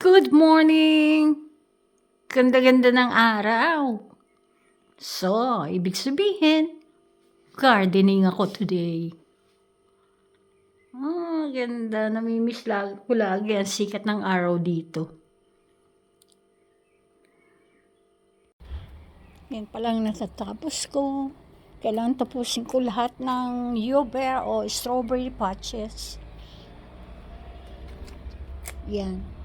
Good morning! Ganda-ganda ng araw. So, ibig sabihin, gardening ako today. Ganda. Namimiss ko lagi ang sikat ng araw dito. Yan pa lang natatapos ko. Kailangan tapusin ko lahat ng yogurt o strawberry patches. Yan.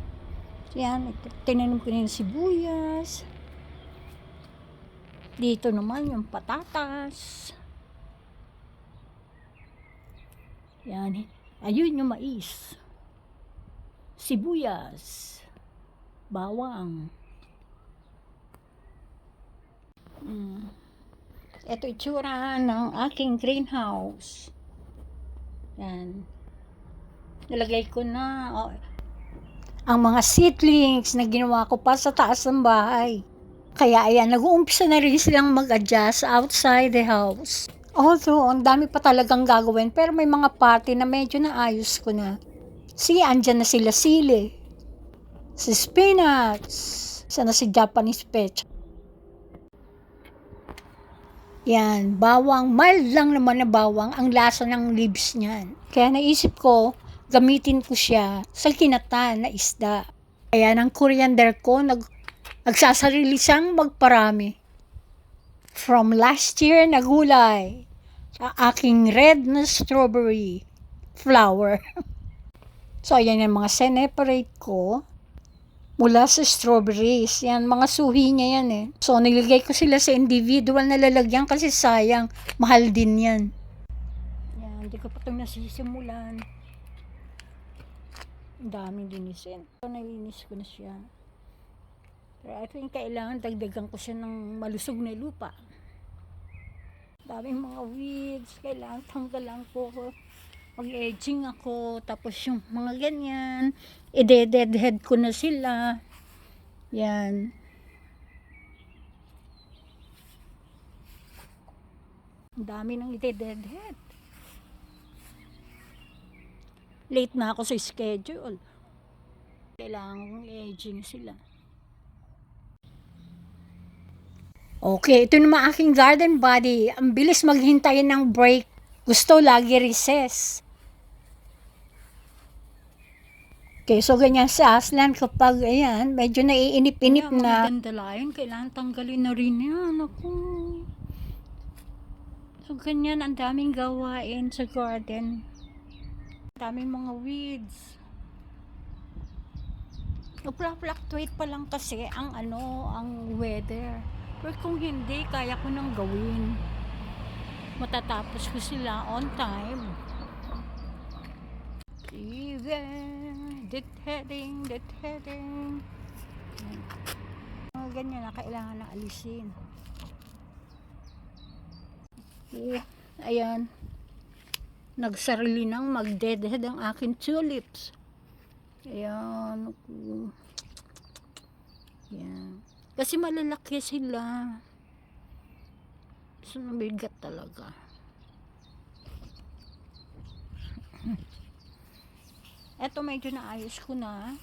Yan, tinanim ko na yung sibuyas. Dito naman yung patatas. Yan. Ayun yung mais. Sibuyas. Bawang. Ito itsura ng aking greenhouse. Yan. Nalagay ko na ang mga seedlings na ginawa ko pa sa taas ng bahay. Kaya ayan, nag-uumpisa na rin silang mag-adjust outside the house. Although, ang dami pa talagang gagawin, pero may mga party na medyo naayos ko na. Sige, andyan na sila sili. Si spinach. Sana si Japanese peach. Yan, bawang. Mild lang naman na bawang ang lasa ng leaves niyan. Kaya naisip ko, gamitin ko siya sa kinatan na isda. Kaya ng coriander ko, nagsasarili siyang magparami. From last year na gulay, aking red na strawberry flower. So, ayan yung mga separate ko mula sa strawberries. Yan, mga suhi niya yan eh. So, nilagay ko sila sa individual na lalagyan kasi sayang, mahal din yan. Yan, hindi ko pa ito nasisimulan. Ang daming linisin. So, nalinis ko na siya. Pero I think kailangan dagdagan ko siya ng malusog na lupa. Daming mga weeds, kailangan tanggalan ko. Mag-edging ako, tapos yung mga ganyan, i-deadhead ko na sila. Yan. Ang dami nang i-deadhead. Late na ako sa schedule. Kailangan kong edging sila. Okay, ito naman aking garden body. Ang bilis maghintay ng break. Gusto lagi recess. Okay, so ganyan sa Aslan kapag ayan, medyo naiinip-inip na. Mga dandelion, kailangan tanggalin na rin yan. Ako. So ganyan, ang daming gawain sa garden. Ang daming mga weeds. Nagpa-fluctuate pa lang kasi ang weather. Pero kung hindi, kaya ko nang gawin. Matatapos ko sila on time. Deadheading. Mga ganyan na kailangan na alisin. Okay. Ayan. Nagsarili nang mag-deadhead ang aking tulips. Ayan. Ayan. Kasi malalaki sila. So, nabigat talaga. Eto medyo naayos ko na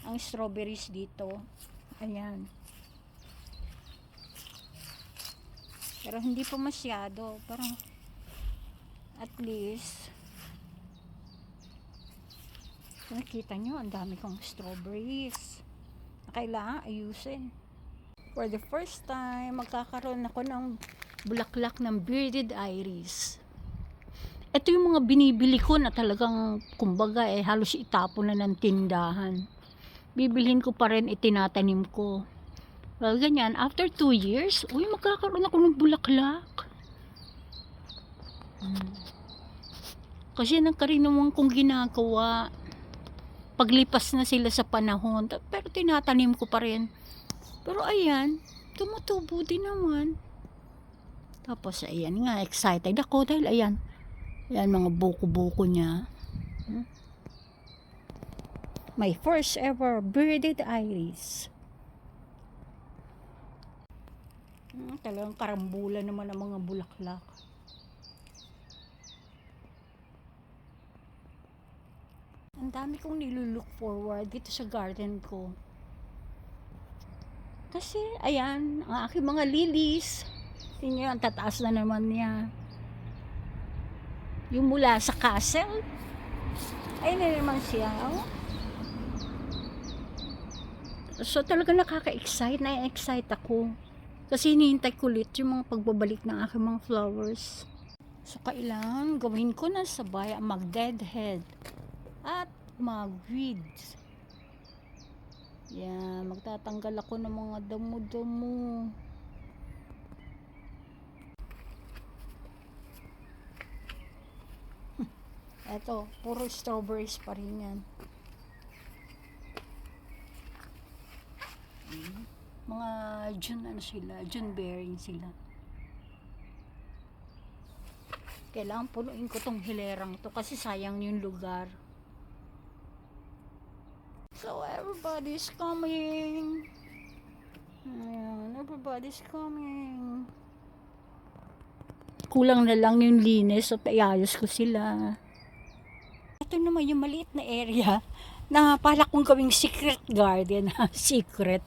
ang strawberries dito. Ayan. Pero hindi pa masyado. Parang at least nakita nyo, ang dami kong strawberries. Kailangan ayusin. For the first time, magkakaroon ako ng bulaklak ng bearded iris. Ito yung mga binibili ko na talagang, kumbaga halos itapon na ng tindahan. Bibilhin ko pa rin, itinatanim ko. Well, ganyan, after 2 years, magkakaroon ako ng bulaklak. Kasi nagkarinawan kong ginagawa. Paglipas na sila sa panahon, pero tinatanim ko pa rin. Pero ayan, tumutubo din naman. Tapos ayan nga, excited ako dahil ayan mga buko-buko niya. My first ever bearded iris. Talagang karambulan naman ang mga bulaklak. Ang dami kong nilulook forward dito sa garden ko. Kasi, ayan, ang aking mga lilies. Tingnan nyo, ang tataas na naman niya. Yung mula sa castle. Ayun na naman siya, oh. So, talaga nakaka-excite. Na-excite ako. Kasi hinihintay ko ulit yung mga pagbabalik ng aking mga flowers. So, kailangan gawin ko na sabay ang mag-deadhead at mag-weeds. Yan, magtatanggal ako ng mga damo-damo. Eto, puro strawberries pa rin yan. Mga June ano sila, June bearing sila. Kailangan punuin ko tong hilerang to kasi sayang yung lugar. So everybody's coming. Ayan, everybody's coming. Kulang na lang yung linis at iayos ko sila. Ito naman yung maliit na area na pala kong gawing secret garden. Secret.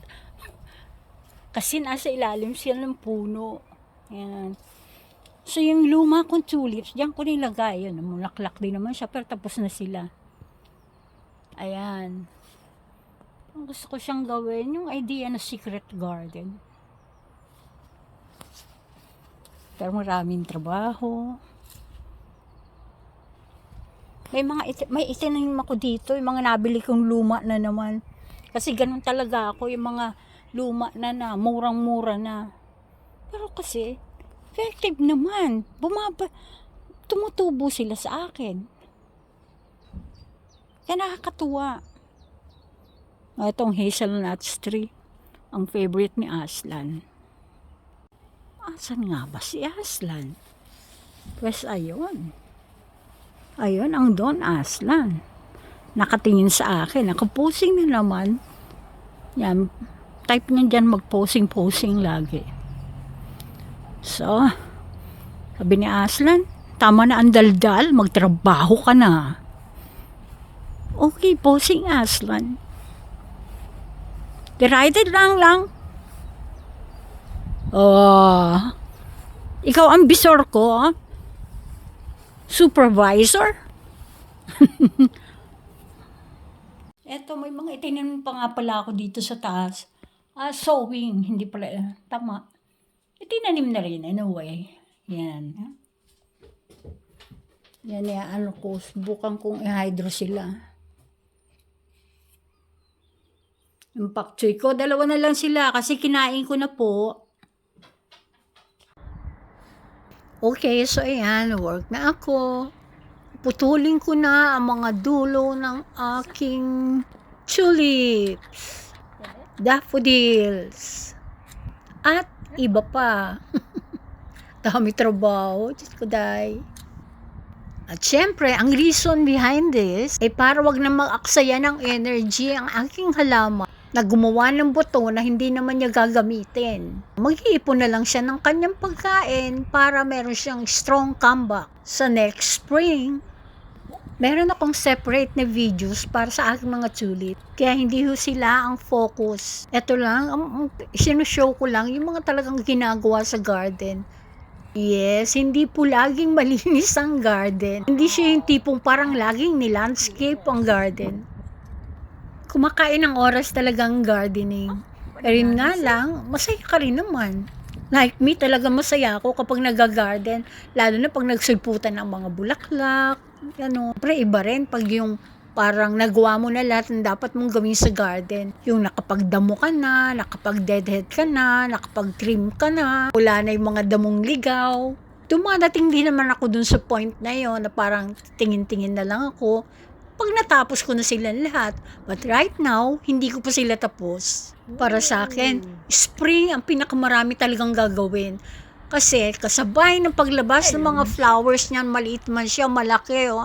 Kasi nasa ilalim siya ng puno. Ayan. So yung luma kong tulips, diyan ko nilagay. Yun, mulaklak din naman siya pero tapos na sila. Ayan. Gusto ko siyang gawin yung idea na secret garden. Pero maraming trabaho. May itinanim ako dito, yung mga nabili kong luma na naman. Kasi ganun talaga ako, yung mga luma na murang-mura na. Pero kasi, effective naman. Tumutubo sila sa akin. Kaya nakakatuwa. Itong hazelnut tree, ang favorite ni Aslan. Asan nga ba si Aslan? Pues ayun. Ayun ang Don Aslan. Nakatingin sa akin. Nakaposing na naman. Yan. Type niya dyan mag-posing-posing lagi. So, sabi ni Aslan, tama na ang daldal, magtrabaho ka na. Okay, posing Aslan. Derided lang. Oh, ikaw ang bisor ko, supervisor. Eto, may mga itinanim pa nga pala ako dito sa taas. Sowing, hindi pala, tama. Itinanim na rin, anyway. Yan. Yan, ano ko, subukan kong i-hydro sila. Yung pak choy ko, 2 na lang sila kasi kinain ko na po. Okay, so ayan, work na ako. Putulin ko na ang mga dulo ng aking tulips, daffodils, at iba pa. Dami trabaho, Diyos ko day. At syempre, ang reason behind this ay para wag na mag-aksaya ng energy ang aking halaman na gumawa ng buto na hindi naman niya gagamitin. Mag-iipon na lang siya ng kanyang pagkain para meron siyang strong comeback. Sa next spring, meron akong separate na videos para sa aking mga tulip. Kaya hindi ho sila ang focus. Ito lang, sinushow ko lang yung mga talagang ginagawa sa garden. Yes, hindi po laging malinis ang garden. Hindi siya yung tipong parang laging ni-landscape ang garden. Kumakain ng oras talagang gardening. Pero yun nga lang, masaya ka rin naman. Like me, talaga masaya ako kapag nag-garden. Lalo na pag nagsulputan ng mga bulaklak. Pero iba rin pag yung parang nagawa mo na lahat ng dapat mong gawin sa garden. Yung nakapagdamo ka na, nakapag-deadhead ka na, nakapag-trim ka na, wala na yung mga damong ligaw. Dumadating din naman ako dun sa point na yon na parang tingin-tingin na lang ako pag natapos ko na sila lahat. But right now, hindi ko pa sila tapos. Para sa akin, spring ang pinakamarami talagang gagawin. Kasi kasabay ng paglabas ng mga flowers niyan, maliit man siya, malaki o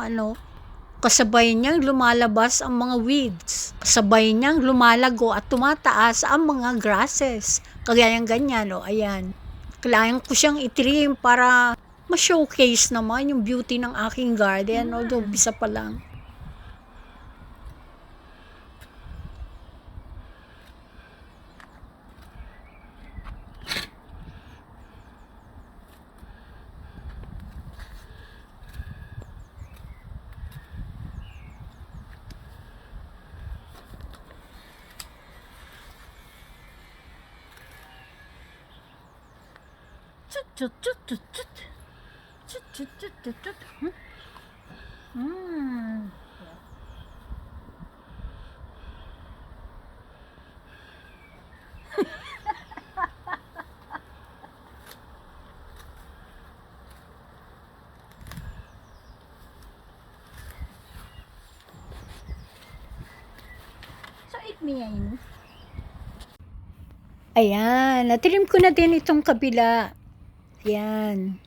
kasabay niyang lumalabas ang mga weeds. Kasabay niyang lumalago at tumataas ang mga grasses. Kagayang ganyan, ayan. Kailangan ko siyang itrim para ma-showcase naman yung beauty ng aking garden. Although, bisa pa lang. Chut, chut, chut, chut. Chut, chut, chut, chut, chut. So, eat me yan. Ayan, natilim ko na din itong kabila. Ayan.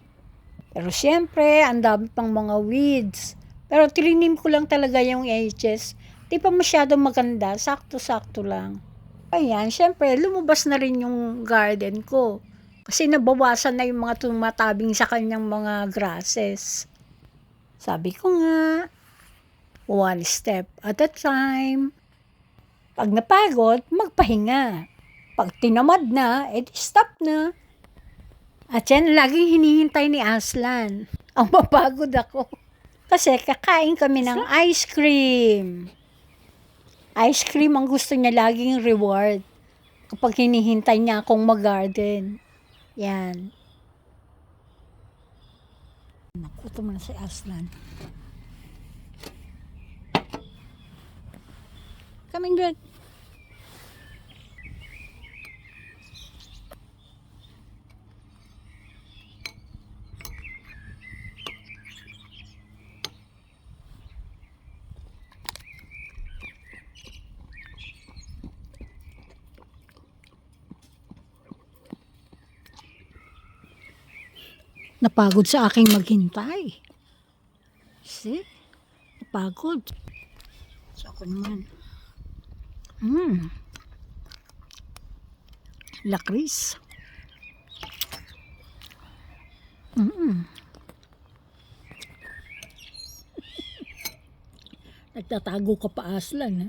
Pero syempre, ang dami pang mga weeds. Pero tilinim ko lang talaga yung edges. Di pa masyado maganda, sakto-sakto lang. Ayan, syempre, lumabas na rin yung garden ko. Kasi nabawasan na yung mga tumatabing sa kanyang mga grasses. Sabi ko nga, one step at a time. Pag napagod, magpahinga. Pag tinamad na, edi stop na. At yan, laging hinihintay ni Aslan. Ang mapagod ako. Kasi kakain kami ng ice cream. Ice cream ang gusto niya laging reward. Kapag hinihintay niya akong mag-garden. Yan. Nakutom na si Aslan. Coming good. Napagod sa aking maghintay. See? Napagod. So ako naman. Lakris. Nagtatago ka pa, Aslan, ha?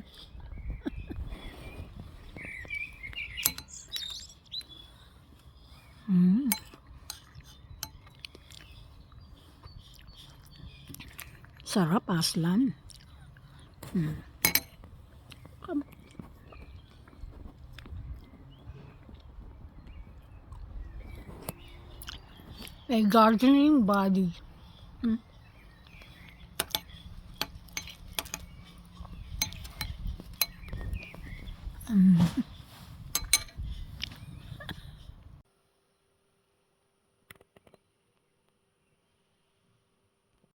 Sarap, Aslan. May gardening body.